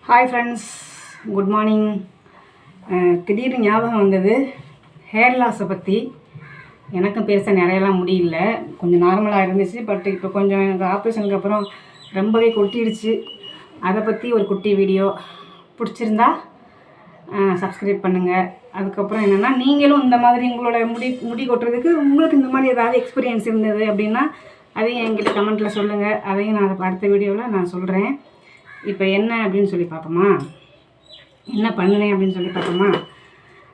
Hi friends, good morning. திடீர்னு ஞாபகம் வந்தது ஹேர் லாஸை பற்றி. எனக்கும் பேச நிறையலாம் முடியல, கொஞ்சம் நார்மலாக இருந்துச்சு. பட் இப்போ கொஞ்சம் எனக்கு ஆப்ரேஷனுக்கு அப்புறம் ரொம்பவே கொட்டிடுச்சு. அதை பற்றி ஒரு குட்டி வீடியோ பிடிச்சிருந்தா சப்ஸ்கிரைப் பண்ணுங்கள். அதுக்கப்புறம் என்னென்னா, நீங்களும் இந்த மாதிரி உங்களோட முடி கொட்டுறதுக்கு உங்களுக்கு இந்த மாதிரி ஏதாவது எக்ஸ்பீரியன்ஸ் இருந்தது அப்படின்னா அதையும் என்கிட்ட கமெண்ட்டில் சொல்லுங்கள். அதையும் நான் அடுத்த வீடியோவில் நான் சொல்கிறேன். இப்போ என்ன அப்படின்னு சொல்லி பார்ப்போமா, என்ன பண்ணினேன் அப்படின்னு சொல்லி பார்ப்போமா.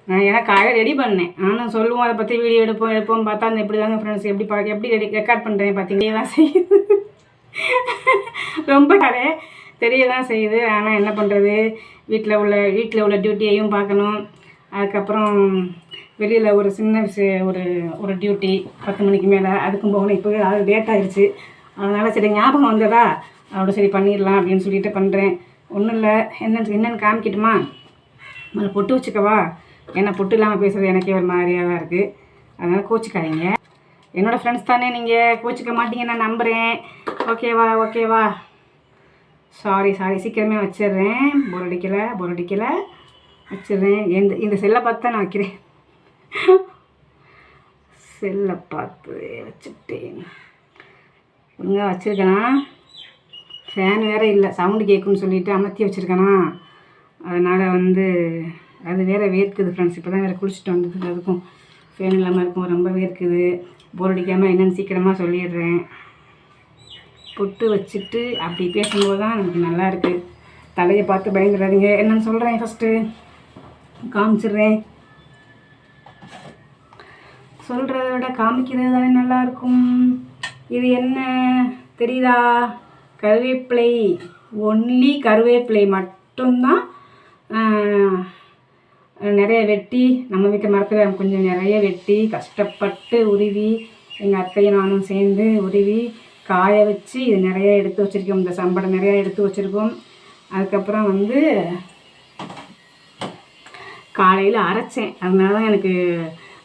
நான் எனக்கு காலையில் ரெடி பண்ணேன், நானும் சொல்லுவோம் அதை பற்றி வீடியோ எடுப்போம் பார்த்தா அந்த எப்படி தாங்க ஃப்ரெண்ட்ஸ் எப்படி ரெக்கார்ட் பண்ணுறேன் பார்த்தீங்களே தான் செய்யுது. ரொம்ப கதை தெரிய தான் செய்யுது. ஆனால் என்ன பண்ணுறது, வீட்டில் உள்ள டியூட்டியையும் பார்க்கணும். அதுக்கப்புறம் வெளியில் ஒரு சின்ன ஒரு டியூட்டி 10 மணிக்கு மேலே, அதுக்கும் போகணும். இப்போவே அது லேட் ஆகிடுச்சு. அதனால் சரி ஞாபகம் வந்ததா அதோட சரி பண்ணிடலாம் அப்படின்னு சொல்லிட்டு பண்ணுறேன். ஒன்றும் இல்லை, என்னென்னு காமிக்கிட்டுமா. முதல்ல பொட்டு வச்சுக்கவா, ஏன்னா பொட்டு இல்லாமல் பேசுகிறது எனக்கே ஒரு மாதிரியாக தான் இருக்குது. அதனால் கோச்சிக்காதீங்க. என்னோடய ஃப்ரெண்ட்ஸ் தானே, நீங்கள் கோச்சிக்க மாட்டீங்க நான் நம்புகிறேன். ஓகேவா. சாரி சீக்கிரமே வச்சிடுறேன். போர் அடிக்கலை வச்சிடுறேன். இந்த செல்லை பார்த்து தான் நான் வைக்கிறேன். செல்லை பார்த்து வச்சுட்டேன். ஒழுங்காக வச்சுருக்கேனா, ஃபேன் வேறு இல்லை, சவுண்டு கேட்குன்னு சொல்லிவிட்டு அமர்த்தி வச்சுருக்கேனா, அதனால் அது வேறு வேர்க்குது ஃப்ரெண்ட்ஸ். இப்போ தான் வேறு குளிச்சுட்டு வந்தது, அதுக்கும் ஃபேன் இல்லாமல் இருக்கும், ரொம்ப வேர்க்குது. போர் அடிக்காமல் என்னென்னு சீக்கிரமாக சொல்லிடுறேன். பொட்டு வச்சுட்டு அப்படி பேசும்போது தான் நமக்கு நல்லா இருக்குது. தலையை பார்த்து பயந்துடாதீங்க. என்னென்னு சொல்கிறேன், ஃபஸ்ட்டு காமிச்சிடுறேன். சொல்கிறத விட காமிக்கிறது தானே நல்லாயிருக்கும். இது என்ன தெரியுதா, கருவேப்பிலை. ஒன்லி கருவேப்பிலை மட்டும்தான் நிறைய வெட்டி, நம்ம வீட்டு மரத்தில் கொஞ்சம் நிறைய வெட்டி கஷ்டப்பட்டு உருவி, எங்கள் அத்தையும் நானும் சேர்ந்து உருவி காய வச்சு இது நிறைய எடுத்து வச்சுருக்கோம். இந்த சம்படை நிறையா எடுத்து வச்சுருக்கோம். அதுக்கப்புறம் காலையில் அரைச்சேன், அதனால தான் எனக்கு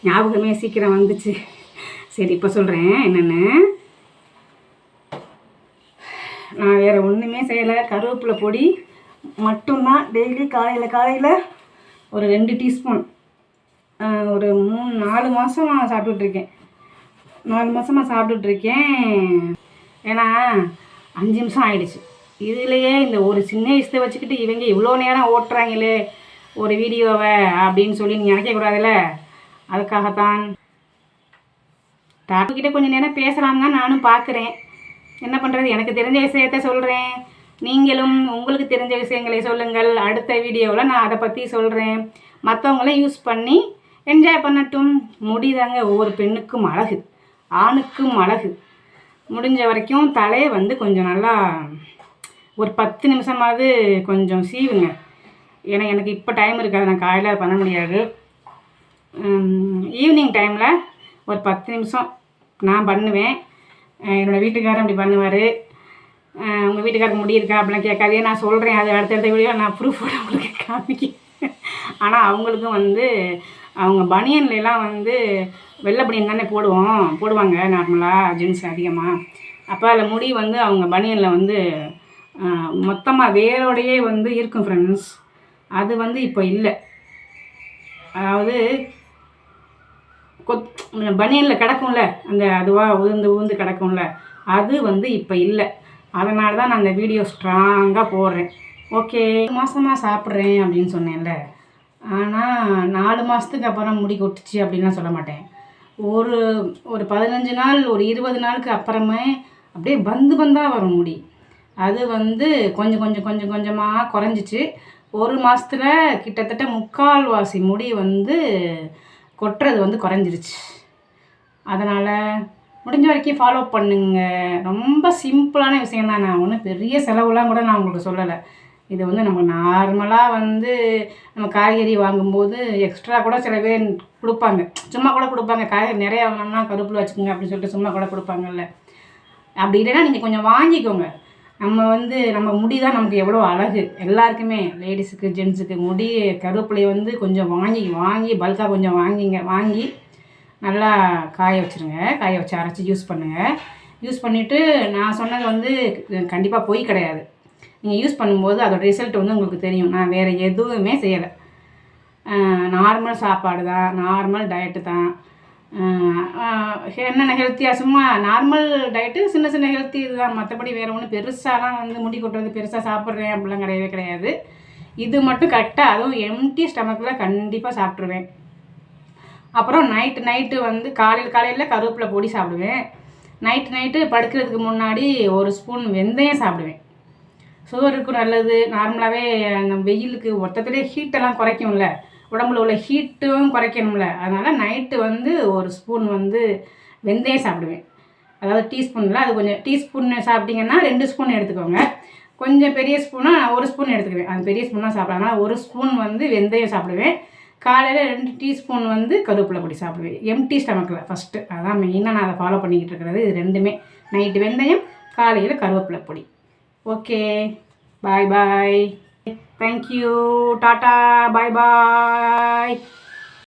ஞாபகமே சீக்கிரம் வந்துச்சு. சரி இப்போ சொல்கிறேன் என்னென்னு. நான் வேறு ஒன்றுமே செய்யலை, கருவேப்பிலை பொடி மட்டும்தான் டெய்லி காலையில் ஒரு 2 டீஸ்பூன் ஒரு 3-4 மாதமாக சாப்பிட்டுட்ருக்கேன். 4 மாதமாக சாப்பிட்டுட்ருக்கேன். ஏன்னா 5 நிமிஷம் ஆயிடுச்சு. இதுலேயே இந்த ஒரு சின்ன விஷயத்தை வச்சுக்கிட்டு இவங்க இவ்வளோ நேரம் ஓட்டுறாங்களே ஒரு வீடியோவை அப்படின்னு சொல்லி நீங்கள் நினைக்கக்கூடாதுல்ல. அதுக்காகத்தான் டாப்பிக்கிட்ட கொஞ்சம் நேரம் பேசலாம் தான் நானும் பார்க்குறேன். என்ன பண்ணுறது, எனக்கு தெரிஞ்ச விஷயத்த சொல்கிறேன். நீங்களும் உங்களுக்கு தெரிஞ்ச விஷயங்களை சொல்லுங்கள். அடுத்த வீடியோவில் நான் அதை பற்றி சொல்கிறேன். மற்றவங்களும் யூஸ் பண்ணி என்ஜாய் பண்ணட்டும். முடிதாங்க ஒவ்வொரு பெண்ணுக்கும் அழகு, ஆணுக்கும் அழகு. முடிஞ்ச வரைக்கும் தலையை கொஞ்சம் நல்லா ஒரு 10 நிமிஷமாவது கொஞ்சம் சீவுங்க. ஏன்னா எனக்கு இப்போ டைம் இருக்காது, நான் காலையில் பண்ண முடியாது. ஈவினிங் டைமில் ஒரு 10 நிமிஷம் நான் பண்ணுவேன். என்னோடய வீட்டுக்காரர் அப்படி பண்ணுவார். உங்கள் வீட்டுக்காரருக்கு முடி இருக்கா அப்படிலாம் கேட்காதே, நான் சொல்கிறேன். அது அடுத்தடுத்த வீடியோ நான் ப்ரூஃபோட உங்களுக்கு காமிக்கிறேன். ஆனால் அவங்களுக்கும் அவங்க பனியன்லாம் வெள்ளை பனியன் தானே போடுவாங்க நார்மலாக ஜென்ஸ் அதிகமாக. அப்போ அதில் முடி அவங்க பனியனில் மொத்தமாக வேரோடையே இருக்கும் ஃப்ரெண்ட்ஸ். அது இப்போ இல்லை. அதாவது பனியனில் கிடக்கும்ல, அதுவாக உதிர்ந்து கிடக்கும்ல, அது இப்போ இல்லை. அதனால தான் நான் அந்த வீடியோ ஸ்ட்ராங்காக போடுறேன். ஓகே, 1 மாதமாக சாப்பிட்றேன் அப்படின்னு சொன்னேன்ல. ஆனால் 4 மாதத்துக்கு அப்புறம் முடி கொட்டுச்சு அப்படின்லாம் சொல்ல மாட்டேன். ஒரு 15 நாள், ஒரு 20 நாளுக்கு அப்புறமே அப்படியே பந்தாக வரும் முடி. அது கொஞ்சம் கொஞ்சமாக குறைஞ்சிச்சு. 1 மாதத்தில் கிட்டத்தட்ட 3/4 முடி கொட்டுறது குறைஞ்சிருச்சு. அதனால் முடிஞ்ச வரைக்கும் ஃபாலோ பண்ணுங்க. ரொம்ப சிம்பிளான விஷயந்தான். நான் ஒன்றும் பெரிய செலவுலாம் கூட நான் உங்களுக்கு சொல்லலை. இது நம்ம நார்மலாக நம்ம காய்கறி வாங்கும்போது எக்ஸ்ட்ரா கூட சில பேர் கொடுப்பாங்க, சும்மா கூட கொடுப்பாங்க. காய்கறி நிறையா வாங்கினோம்னா கருவேப்பிலை வச்சுக்கோங்க அப்படின்னு சொல்லிட்டு சும்மா கூட கொடுப்பாங்கல்ல. அப்படி இல்லைன்னா நீங்கள் கொஞ்சம் வாங்கிக்கோங்க. நம்ம முடி தான் நமக்கு எவ்வளோ அழகு. எல்லாருக்குமே, லேடிஸுக்கு ஜென்ஸுக்கு முடி கருவேப்பிலையை கொஞ்சம் வாங்கி பல்காக கொஞ்சம் வாங்கி நல்லா காய வச்சுருங்க. காய வச்சு அரைச்சி யூஸ் பண்ணுங்கள். யூஸ் பண்ணிவிட்டு நான் சொன்னது கண்டிப்பாக பொய் கிடையாது. நீங்கள் யூஸ் பண்ணும்போது அதோட ரிசல்ட் வந்து உங்களுக்கு தெரியும். நான் வேறு எதுவுமே செய்யலை, நார்மல் சாப்பாடு தான், நார்மல் டயட்டு தான். என்னென்ன ஹெல்த்தியாக சும்மா நார்மல் டயட்டு, சின்ன சின்ன ஹெல்த்தி இதுதான். மற்றபடி வேறு ஒன்றும் பெருசாலாம் வந்து முடி கொட்டுறது பெருசாக சாப்பிட்றேன் அப்படிலாம் கிடையவே கிடையாது. இது மட்டும் கரெக்டாக, அதுவும் எம்டி ஸ்டமக்கில் கண்டிப்பாக சாப்பிட்ருவேன். அப்புறம் நைட்டு வந்து காலையில் கருவேப்பிலை பொடி சாப்பிடுவேன். நைட்டு படுக்கிறதுக்கு முன்னாடி 1 ஸ்பூன் வெந்தயம் சாப்பிடுவேன். சுகருக்கு நல்லது. நார்மலாகவே அந்த வெயிலுக்கு மொத்தத்திலே ஹீட்டெல்லாம் குறைக்கும்ல, உடம்புல உள்ள ஹீட்டும் குறைக்கணும்ல, அதனால் நைட்டு வந்து 1 ஸ்பூன் வந்து வெந்தயம் சாப்பிடுவேன். அதாவது டீஸ்பூனில் அது கொஞ்சம் டீஸ்பூன் சாப்பிட்டிங்கன்னா 2 ஸ்பூன் எடுத்துக்கோங்க. கொஞ்சம் பெரிய ஸ்பூனாக 1 ஸ்பூன் எடுத்துக்குவேன். அது பெரிய ஸ்பூனாக சாப்பிட்றேன். அதனால் 1 ஸ்பூன் வந்து வெந்தயம் சாப்பிடுவேன். காலையில் 2 டீஸ்பூன் வந்து கருவேப்பிலை பொடி சாப்பிடுவேன், எம்டி ஸ்டமக்கில் ஃபஸ்ட்டு. அதான் மெயினாக நான் அதை ஃபாலோ பண்ணிக்கிட்டு இருக்கிறது. இது ரெண்டுமே, நைட்டு வெந்தயம், காலையில் கருவேப்பிலை பொடி. ஓகே, பாய் பாய், தேங்க்யூ, டாட்டா, பாய் பாய்.